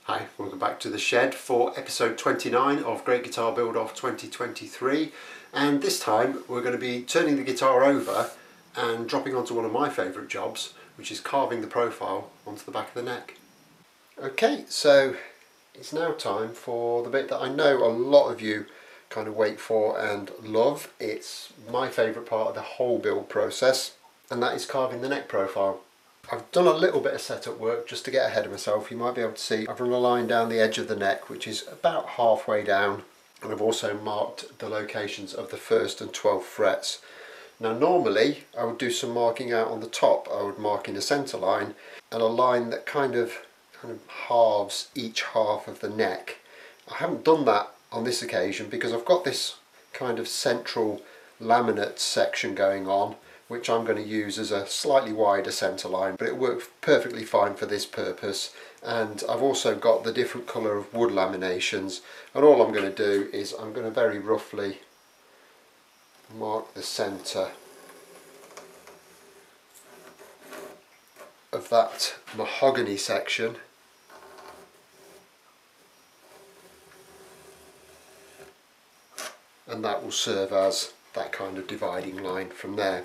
Hi, welcome back to the shed for episode 29 of Great Guitar Build Off 2023, and this time we're going to be turning the guitar over and dropping onto one of my favourite jobs, which is carving the profile onto the back of the neck. Okay, so it's now time for the bit that I know a lot of you kind of wait for and love. It's my favourite part of the whole build process, and that is carving the neck profile. I've done a little bit of setup work just to get ahead of myself. You might be able to see I've run a line down the edge of the neck, which is about halfway down, and I've also marked the locations of the 1st and 12th frets. Now normally I would do some marking out on the top. I would mark in a centre line and a line that kind of halves each half of the neck. I haven't done that on this occasion because I've got this kind of central laminate section going on, which I'm going to use as a slightly wider centre line, but it works perfectly fine for this purpose. And I've also got the different colour of wood laminations, and all I'm going to do is I'm going to very roughly mark the centre of that mahogany section, and that will serve as that kind of dividing line from there.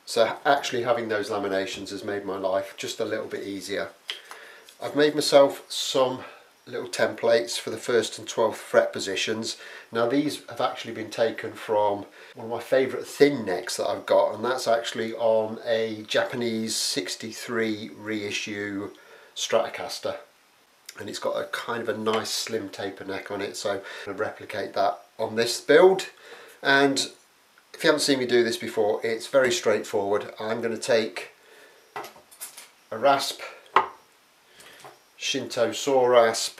So actually having those laminations has made my life just a little bit easier. I've made myself some little templates for the 1st and 12th fret positions. Now these have actually been taken from one of my favourite thin necks that I've got, and that's actually on a Japanese 63 reissue Stratocaster. And it's got a kind of a nice slim taper neck on it, so I'm going to replicate that on this build. And if you haven't seen me do this before, it's very straightforward. I'm going to take a rasp, Shinto saw rasp,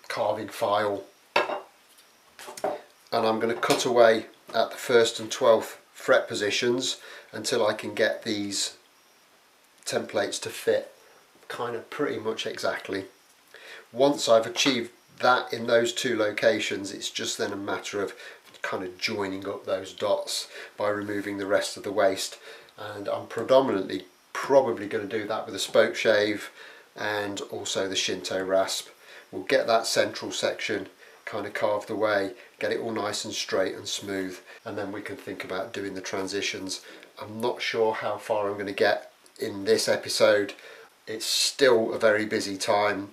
carving file, and I'm going to cut away at the 1st and 12th fret positions until I can get these templates to fit kind of pretty much exactly. Once I've achieved that in those two locations, it's just then a matter of kind of joining up those dots by removing the rest of the waste, and I'm predominantly probably going to do that with a spoke shave and also the Shinto rasp. We'll get that central section kind of carved away, get it all nice and straight and smooth, and then we can think about doing the transitions. I'm not sure how far I'm going to get in this episode. It's still a very busy time,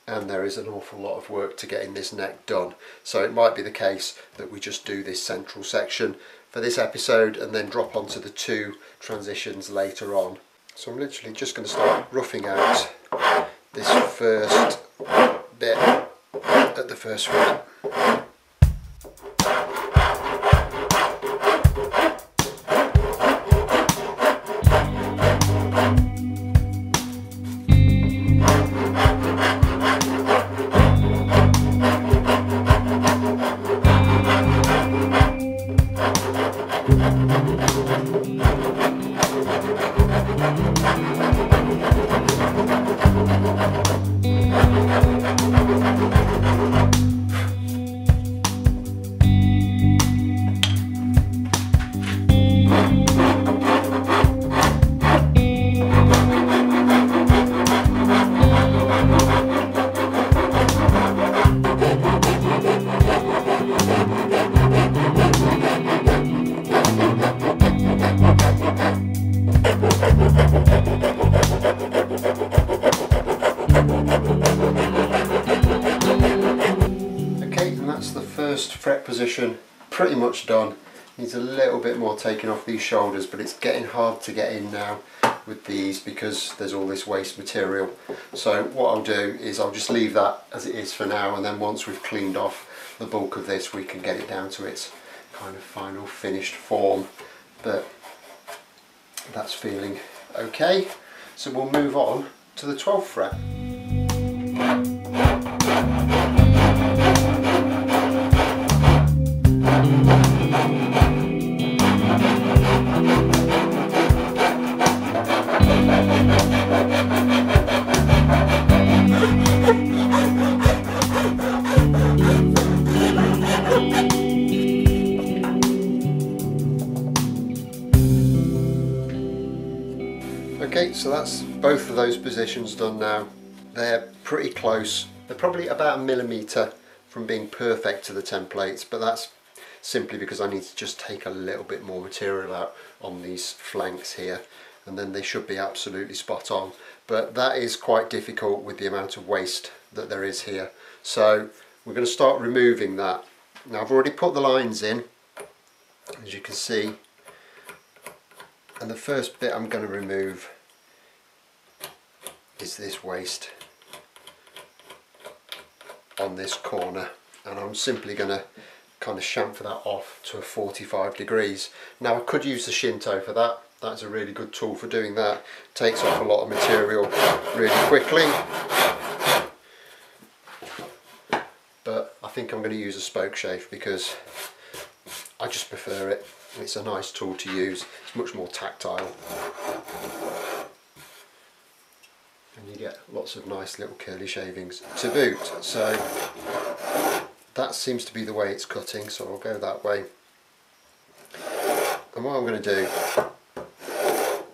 and there is an awful lot of work to getting this neck done. So it might be the case that we just do this central section for this episode and then drop onto the two transitions later on. So I'm literally just going to start roughing out this first bit at the 1st fret. Okay, and that's the 1st fret position pretty much done. Needs a little bit more taking off these shoulders, but it's getting hard to get in now with these because there's all this waste material. So what I'll do is I'll just leave that as it is for now, and then once we've cleaned off the bulk of this, we can get it down to its kind of final finished form. But that's feeling okay. So we'll move on to the 12th fret. Okay, so that's both of those positions done now. They're pretty close. They're probably about 1mm from being perfect to the templates, but that's simply because I need to just take a little bit more material out on these flanks here, and then they should be absolutely spot on. But that is quite difficult with the amount of waste that there is here. So we're going to start removing that. Now I've already put the lines in, as you can see, and the first bit I'm going to remove is this waste on this corner, and I'm simply going to kind of chamfer that off to a 45 degrees. Now I could use the Shinto for that. That's a really good tool for doing that. Takes off a lot of material really quickly. But I think I'm going to use a spoke shave because I just prefer it. It's a nice tool to use. It's much more tactile. And you get lots of nice little curly shavings to boot. So that seems to be the way it's cutting, so I'll go that way. And what I'm going to do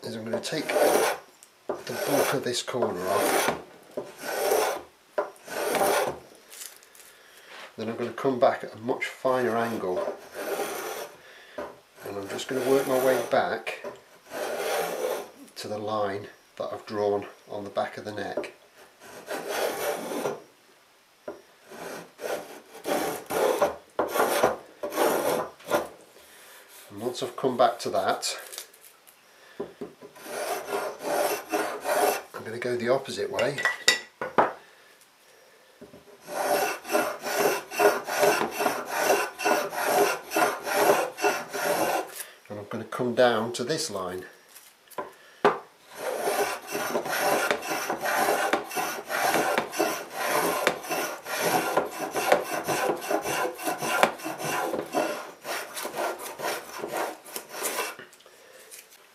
is I'm going to take the bulk of this corner off. Then I'm going to come back at a much finer angle, and I'm just going to work my way back to the line that I've drawn on the back of the neck. And once I've come back to that, I'm going to go the opposite way. And I'm going to come down to this line.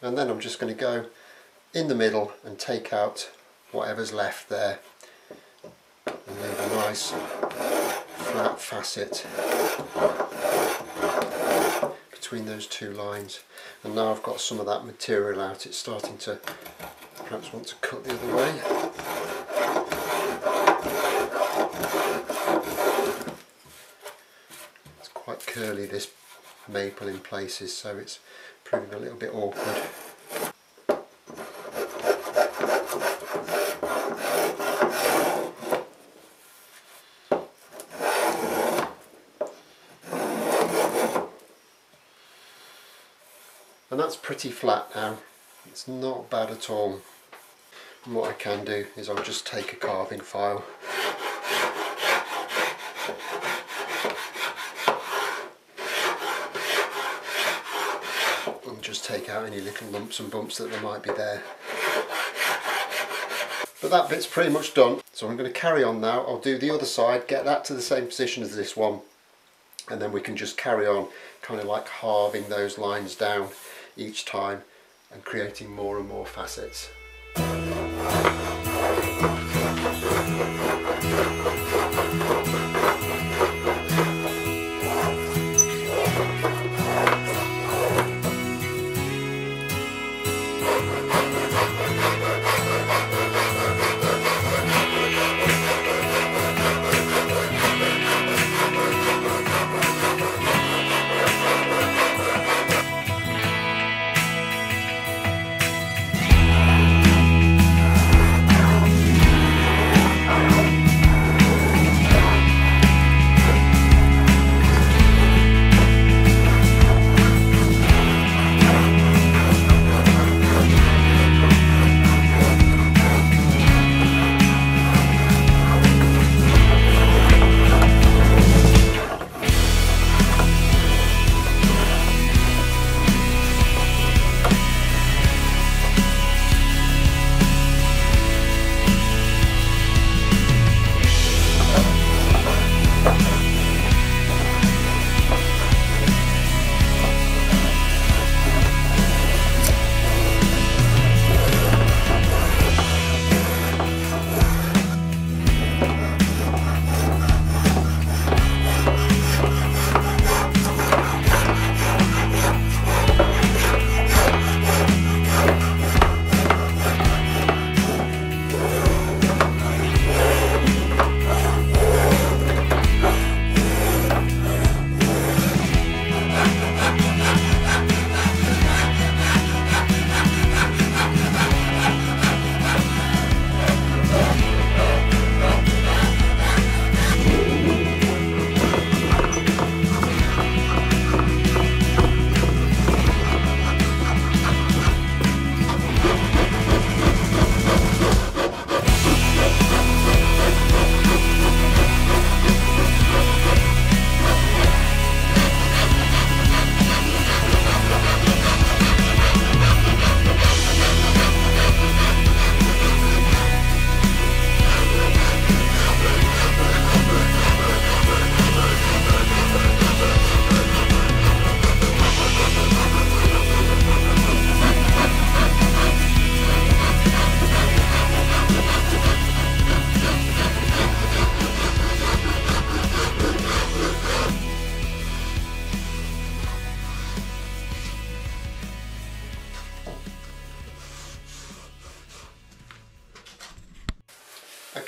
And then I'm just going to go in the middle and take out whatever's left there and leave a nice flat facet between those two lines. And now I've got some of that material out, it's starting to perhaps want to cut the other way. It's quite curly, this maple in places, so it's proving a little bit awkward. And that's pretty flat now. It's not bad at all. And what I can do is I'll just take a carving file and just take out any little lumps and bumps that there might be there. But that bit's pretty much done. So I'm going to carry on now. I'll do the other side, get that to the same position as this one, and then we can just carry on kind of like halving those lines down each time and creating more and more facets.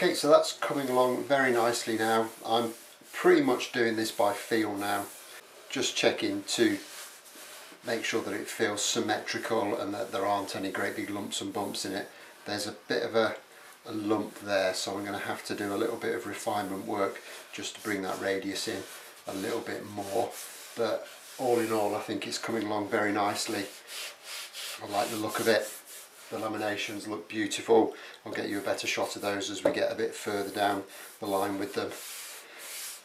Okay, so that's coming along very nicely now. I'm pretty much doing this by feel now. Just checking to make sure that it feels symmetrical and that there aren't any great big lumps and bumps in it. There's a bit of a lump there, so I'm going to have to do a little bit of refinement work just to bring that radius in a little bit more. But all in all, I think it's coming along very nicely. I like the look of it. The laminations look beautiful. I'll get you a better shot of those as we get a bit further down the line with them.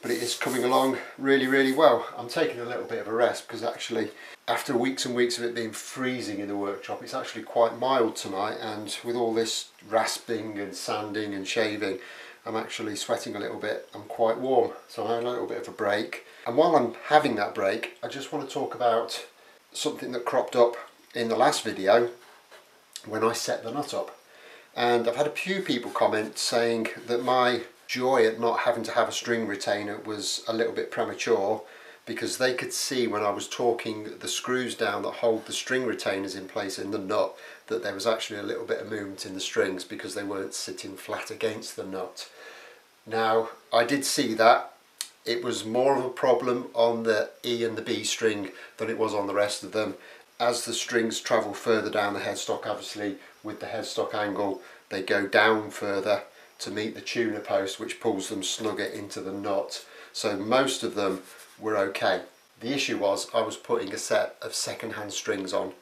But it is coming along really, really well. I'm taking a little bit of a rest because actually after weeks and weeks of it being freezing in the workshop, it's actually quite mild tonight, and with all this rasping and sanding and shaving, I'm actually sweating a little bit. I'm quite warm, so I'm having a little bit of a break. And while I'm having that break, I just want to talk about something that cropped up in the last video when I set the nut up. And I've had a few people comment saying that my joy at not having to have a string retainer was a little bit premature, because they could see when I was torquing the screws down that hold the string retainers in place in the nut that there was actually a little bit of movement in the strings because they weren't sitting flat against the nut. Now, I did see that. It was more of a problem on the E and the B string than it was on the rest of them. As the strings travel further down the headstock, obviously with the headstock angle, they go down further to meet the tuner post, which pulls them snugger into the nut. So most of them were okay. The issue was I was putting a set of second-hand strings on,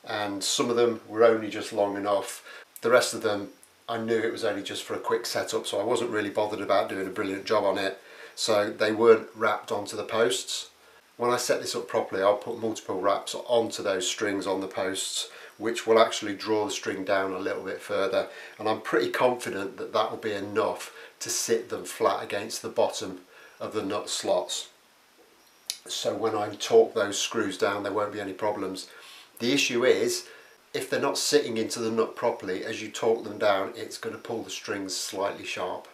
and some of them were only just long enough. The rest of them, I knew it was only just for a quick setup, so I wasn't really bothered about doing a brilliant job on it. So they weren't wrapped onto the posts. When I set this up properly, I'll put multiple wraps onto those strings on the posts, which will actually draw the string down a little bit further, and I'm pretty confident that that will be enough to sit them flat against the bottom of the nut slots. So when I torque those screws down, there won't be any problems. The issue is, if they're not sitting into the nut properly, as you torque them down, it's going to pull the strings slightly sharp,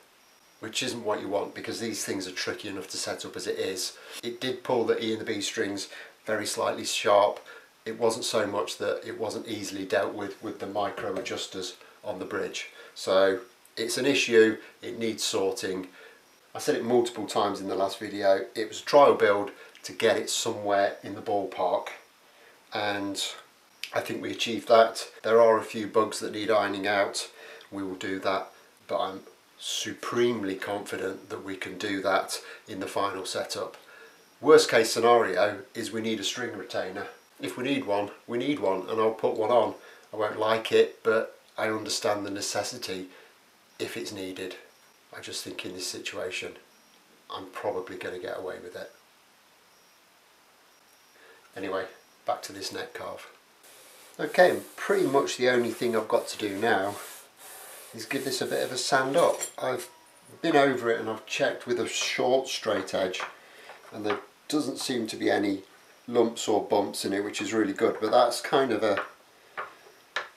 which isn't what you want, because these things are tricky enough to set up as it is. It did pull the E and the B strings very slightly sharp. It wasn't so much that it wasn't easily dealt with the micro adjusters on the bridge. So it's an issue, it needs sorting. I said it multiple times in the last video, it was a trial build to get it somewhere in the ballpark, and I think we achieved that. There are a few bugs that need ironing out, we will do that, but I'm supremely confident that we can do that in the final setup. Worst case scenario is we need a string retainer. If we need one, we need one, and I'll put one on. I won't like it, but I understand the necessity if it's needed. I just think in this situation I'm probably going to get away with it. Anyway, back to this neck carve. Okay, pretty much the only thing I've got to do now is give this a bit of a sand up. I've been over it and I've checked with a short straight edge, and there doesn't seem to be any lumps or bumps in it, which is really good, but that's kind of a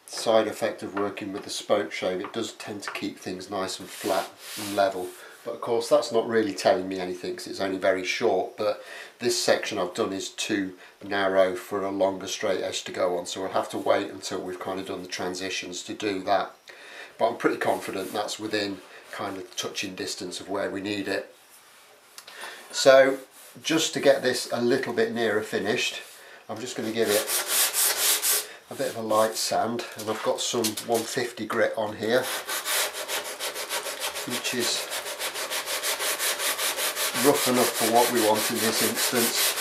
side effect of working with the spoke shave. It does tend to keep things nice and flat and level, but of course that's not really telling me anything because it's only very short. But this section I've done is too narrow for a longer straight edge to go on, so we'll have to wait until we've kind of done the transitions to do that. But I'm pretty confident that's within kind of touching distance of where we need it. So just to get this a little bit nearer finished, I'm just going to give it a bit of a light sand, and I've got some 150 grit on here, which is rough enough for what we want in this instance.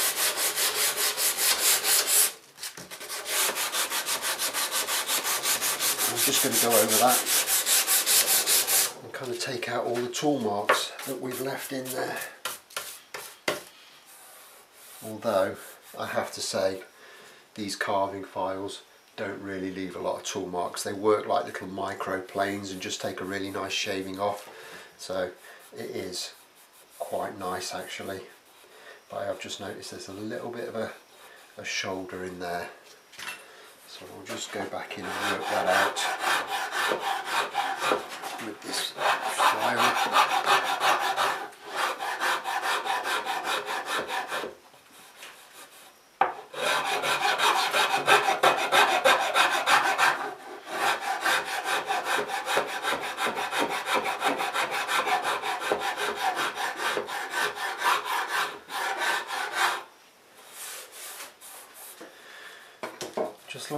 I'm just going to go over that and kind of take out all the tool marks that we've left in there. Although I have to say, these carving files don't really leave a lot of tool marks. They work like little micro planes and just take a really nice shaving off. So it is quite nice actually. But I've just noticed there's a little bit of a shoulder in there. So I'll just go back in and work that out with this file.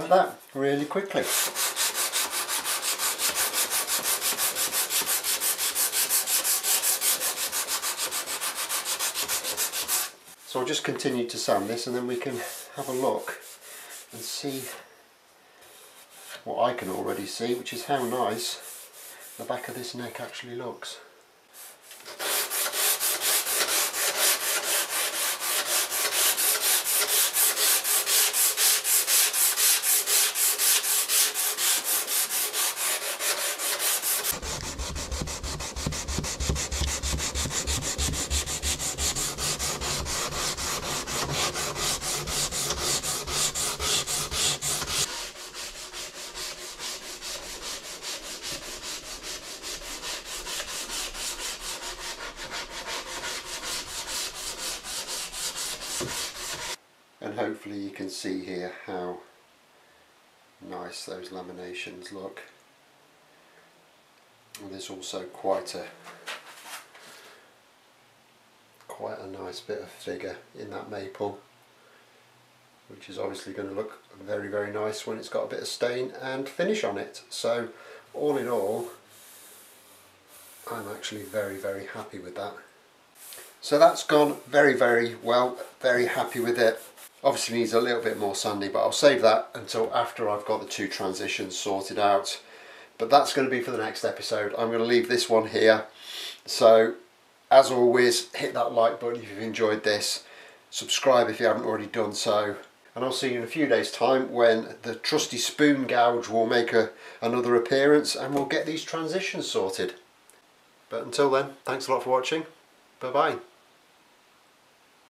like that really quickly. So I'll just continue to sand this and then we can have a look and see what I can already see, which is how nice the back of this neck actually looks. And hopefully you can see here how nice those laminations look. And there's also quite a nice bit of figure in that maple, which is obviously going to look very, very nice when it's got a bit of stain and finish on it. So all in all, I'm actually very, very happy with that. So that's gone very, very well, very happy with it. Obviously needs a little bit more sanding, but I'll save that until after I've got the two transitions sorted out. But that's going to be for the next episode. I'm going to leave this one here. So as always, hit that like button if you've enjoyed this. Subscribe if you haven't already done so. And I'll see you in a few days' time when the trusty spoon gouge will make another appearance and we'll get these transitions sorted. But until then, thanks a lot for watching. Bye bye.